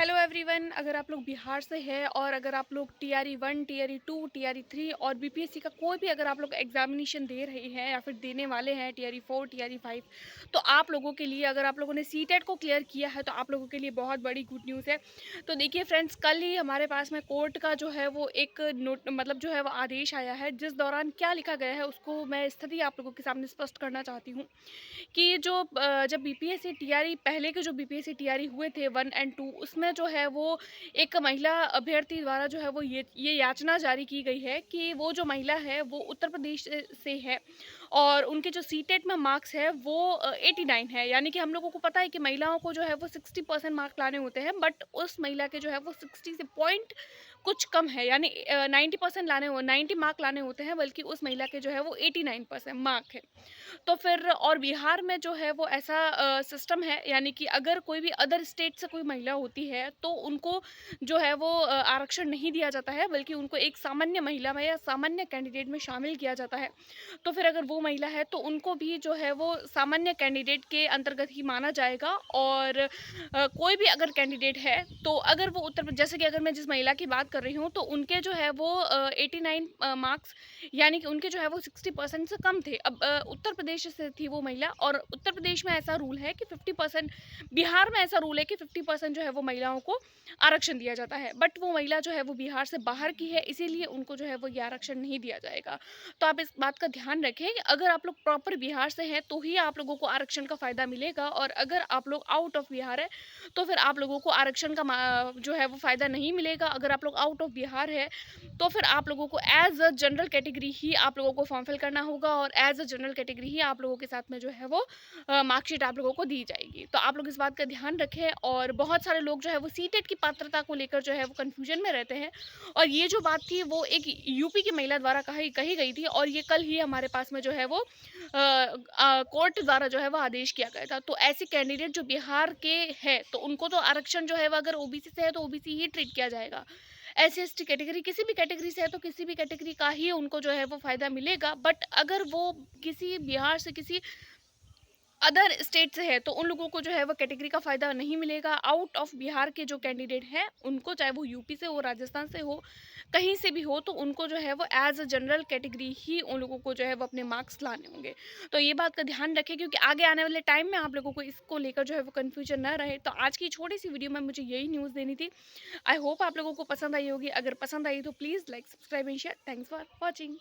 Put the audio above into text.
Hello everyone. अगर आप लोग बिहार से हैं और अगर आप लोग टीआरई 1, टीआरई 2, टीआरई 3 और बीपीएससी का कोई भी अगर आप लोग एग्जामिनेशन दे रहे हैं या फिर देने वाले हैं टीआरई 4, टीआरई 5, तो आप लोगों के लिए अगर आप लोगों ने सीटेट को क्लियर किया है तो आप लोगों के लिए बहुत बड़ी गुड न्यूज़ है। तो देखिए फ्रेंड्स, कल ही हमारे पास में कोर्ट का जो है वो एक नोट मतलब जो है वो आदेश आया है, जिस दौरान क्या लिखा गया है उसको मैं स्थिति आप लोगों के सामने स्पष्ट करना चाहती हूँ कि जो जब बीपीएससी टीआरई पहले के जो बीपीएससी टीआरई हुए थे 1 एंड 2, उसमें जो है वो एक महिला अभ्यर्थी द्वारा जो है वो ये याचना जारी की गई है कि वो जो महिला है वो उत्तर प्रदेश से है और उनके जो सीटेट में मार्क्स है वो 89 है। यानी कि हम लोगों को पता है कि महिलाओं को जो है वो 60% मार्क लाने होते हैं, बट उस महिला के जो है वो 60 से पॉइंट कुछ कम है, यानी 90% लाने 90 मार्क लाने होते हैं, बल्कि उस महिला के जो है वो 89% मार्क है। तो फिर और बिहार में जो है वो ऐसा सिस्टम है, यानी कि अगर कोई भी अदर स्टेट से कोई महिला होती है तो उनको जो है वो आरक्षण नहीं दिया जाता है, बल्कि उनको एक सामान्य महिला में या सामान्य कैंडिडेट में शामिल किया जाता है। तो फिर अगर वो महिला है तो उनको भी जो है वो सामान्य कैंडिडेट के अंतर्गत ही माना जाएगा। और कोई भी अगर कैंडिडेट है तो अगर वो जैसे कि अगर मैं जिस महिला की बात कर रही हूँ तो उनके जो है वो 89 मार्क्स, यानी कि उनके जो है वो 60% से कम थे। अब उत्तर प्रदेश से थी वो महिला, और उत्तर प्रदेश में ऐसा रूल है कि 50%, बिहार में ऐसा रूल है कि 50% जो है वो महिलाओं को आरक्षण दिया जाता है, बट वो महिला जो है वो बिहार से बाहर की है, इसीलिए उनको जो है वो ये आरक्षण नहीं दिया जाएगा। तो आप इस बात का ध्यान रखें कि अगर आप लोग प्रॉपर बिहार से हैं तो ही आप लोगों को आरक्षण का फ़ायदा मिलेगा, और अगर आप लोग आउट ऑफ बिहार है तो फिर आप लोगों को आरक्षण का जो है वो फ़ायदा नहीं मिलेगा। अगर आप लोग आउट ऑफ बिहार है तो फिर आप लोगों को एज अ जनरल कैटेगरी ही आप लोगों को फॉर्म फिल करना होगा, और एज अ जनरल कैटेगरी ही आप लोगों के साथ में जो है वो मार्कशीट आप लोगों को दी जाएगी। तो आप लोग इस बात का ध्यान रखें। और बहुत सारे लोग जो है वो सीटेट की पात्रता को लेकर जो है वो कन्फ्यूजन में रहते हैं, और ये जो बात थी वो एक यूपी की महिला द्वारा कही कही गई थी, और ये कल ही हमारे पास में जो है वो कोर्ट द्वारा जो है वो आदेश किया गया था। तो ऐसे कैंडिडेट जो बिहार के हैं तो उनको तो आरक्षण जो है वो अगर ओबीसी से है तो ओबीसी ही ट्रीट किया जाएगा। एससी एसटी कैटेगरी किसी भी कैटेगरी से है तो किसी भी कैटेगरी का ही उनको जो है वो फ़ायदा मिलेगा। बट अगर वो किसी बिहार से किसी अदर स्टेट से है तो उन लोगों को जो है वो कैटेगरी का फ़ायदा नहीं मिलेगा। आउट ऑफ बिहार के जो कैंडिडेट हैं उनको, चाहे वो यूपी से हो, राजस्थान से हो, कहीं से भी हो, तो उनको जो है वो एज अ जनरल कैटेगरी ही उन लोगों को जो है वो अपने मार्क्स लाने होंगे। तो ये बात का ध्यान रखें, क्योंकि आगे आने वाले टाइम में आप लोगों को इसको लेकर जो है वो कन्फ्यूजन ना रहे। तो आज की छोटी सी वीडियो में मुझे यही न्यूज़ देनी थी। आई होप आप लोगों को पसंद आई होगी। अगर पसंद आई तो please like, subscribe and share. Thanks for watching.